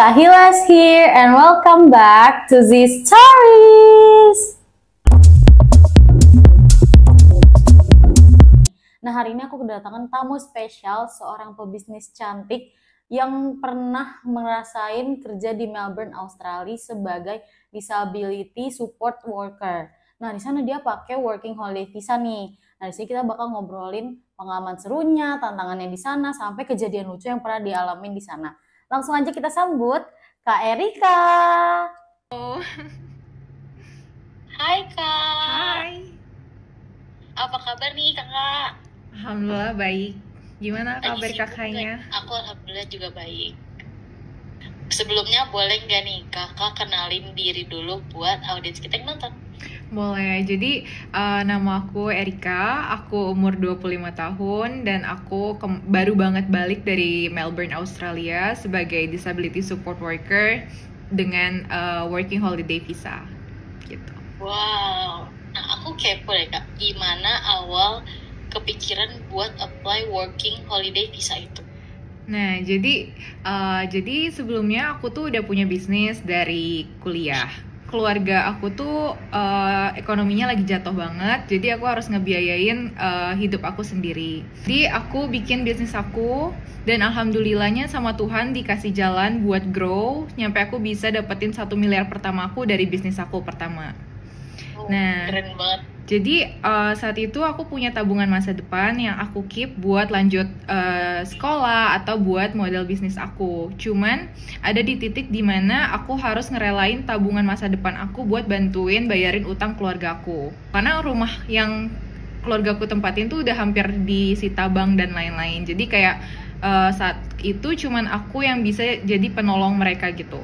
Kak Hilas here and welcome back to the stories. Nah, hari ini aku kedatangan tamu spesial, seorang pebisnis cantik yang pernah ngerasain kerja di Melbourne, Australia sebagai disability support worker. Nah, di sana dia pakai working holiday visa nih. Nah, di sini kita bakal ngobrolin pengalaman serunya, tantangannya di sana, sampai kejadian lucu yang pernah dialamin di sana. Langsung aja kita sambut Kak Erika. Oh, Hai Kak, hai. apa kabar nih Kakak? Alhamdulillah baik. Gimana Lagi kabar sibuk kakaknya? nggak? Aku alhamdulillah juga baik. Sebelumnya boleh nggak nih Kakak kenalin diri dulu buat audiens kita yang nonton? Boleh. Jadi nama aku Erika, aku umur 25 tahun dan aku baru banget balik dari Melbourne, Australia sebagai disability support worker dengan working holiday visa gitu. Wow, nah aku kepo deh Kak, gimana awal kepikiran buat apply working holiday visa itu? Nah, jadi sebelumnya aku tuh udah punya bisnis dari kuliah. Keluarga aku tuh ekonominya lagi jatuh banget, jadi aku harus ngebiayain hidup aku sendiri. Jadi aku bikin bisnis aku, dan alhamdulillahnya sama Tuhan dikasih jalan buat grow, nyampe aku bisa dapetin 1 miliar pertama aku dari bisnis aku pertama. Oh, Nah, keren banget. jadi saat itu aku punya tabungan masa depan yang aku keep buat lanjut sekolah atau buat model bisnis aku. Cuman ada di titik dimana aku harus ngerelain tabungan masa depan aku buat bantuin bayarin utang keluarga aku. Karena rumah yang keluarga aku tempatin tuh udah hampir disita bank dan lain-lain. Jadi kayak saat itu cuman aku yang bisa jadi penolong mereka gitu.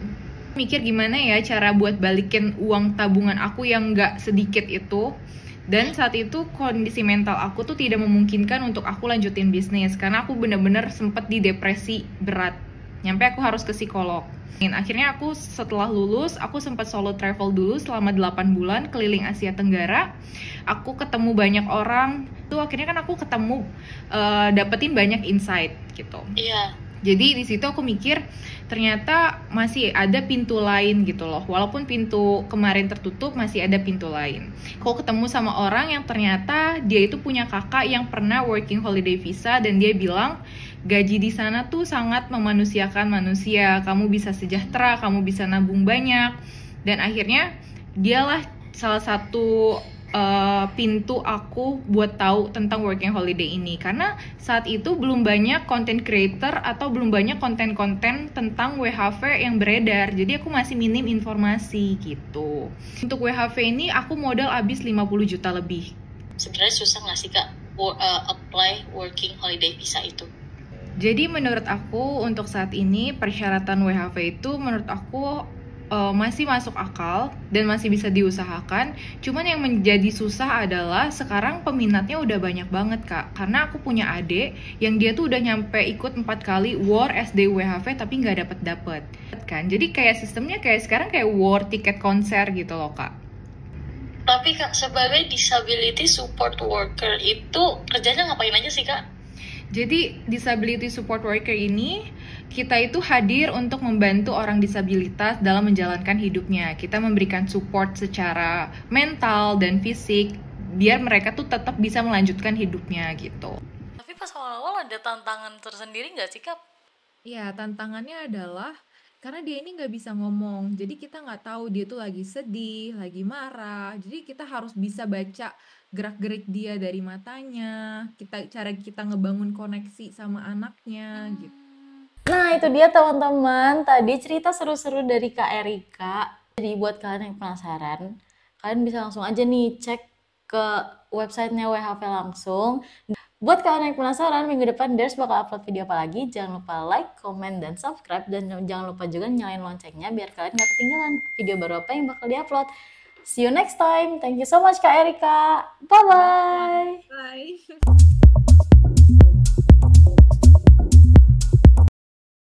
Mikir gimana ya cara buat balikin uang tabungan aku yang gak sedikit itu. Dan saat itu kondisi mental aku tuh tidak memungkinkan untuk aku lanjutin bisnis karena aku bener-bener sempet di depresi berat. Nyampe aku harus ke psikolog. Dan akhirnya aku setelah lulus, aku sempat solo travel dulu selama 8 bulan keliling Asia Tenggara. Aku ketemu banyak orang. Tuh akhirnya kan aku ketemu dapetin banyak insight gitu. Iya. Jadi di situ aku mikir ternyata masih ada pintu lain gitu loh. Walaupun pintu kemarin tertutup, masih ada pintu lain. Aku ketemu sama orang yang ternyata dia itu punya kakak yang pernah working holiday visa dan dia bilang gaji di sana tuh sangat memanusiakan manusia. Kamu bisa sejahtera, kamu bisa nabung banyak. Dan akhirnya dialah salah satu pintu aku buat tahu tentang working holiday ini, karena saat itu belum banyak content creator atau belum banyak konten-konten tentang WHV yang beredar, jadi aku masih minim informasi gitu. Untuk WHV ini aku modal habis 50 juta lebih. Sebenarnya susah nggak sih Kak apply working holiday visa itu? Jadi menurut aku untuk saat ini persyaratan WHV itu menurut aku masih masuk akal dan masih bisa diusahakan. Cuman yang menjadi susah adalah sekarang peminatnya udah banyak banget Kak. Karena aku punya adik yang dia tuh udah nyampe ikut 4 kali war SD WHV tapi nggak dapet kan. Jadi kayak sistemnya kayak sekarang kayak war tiket konser gitu loh Kak. Tapi Kak, sebagai disability support worker itu kerjanya ngapain aja sih Kak? Jadi disability support worker ini kita itu hadir untuk membantu orang disabilitas dalam menjalankan hidupnya. Kita memberikan support secara mental dan fisik biar mereka tuh tetap bisa melanjutkan hidupnya gitu. Tapi pas awal-awal ada tantangan tersendiri nggak sih Kak? Ya, tantangannya adalah karena dia ini nggak bisa ngomong, jadi kita nggak tahu dia tuh lagi sedih, lagi marah. Jadi kita harus bisa baca gerak-gerik dia dari matanya, cara kita ngebangun koneksi sama anaknya gitu. Nah, itu dia teman-teman, tadi cerita seru-seru dari Kak Erika. Jadi buat kalian yang penasaran, kalian bisa langsung aja nih cek ke websitenya WHV langsung. Buat kalian yang penasaran, minggu depan Ders bakal upload video apa lagi. Jangan lupa like, comment, dan subscribe. Dan jangan lupa juga nyalain loncengnya biar kalian gak ketinggalan video baru apa yang bakal diupload. See you next time. Thank you so much Kak Erika. Bye-bye. Bye.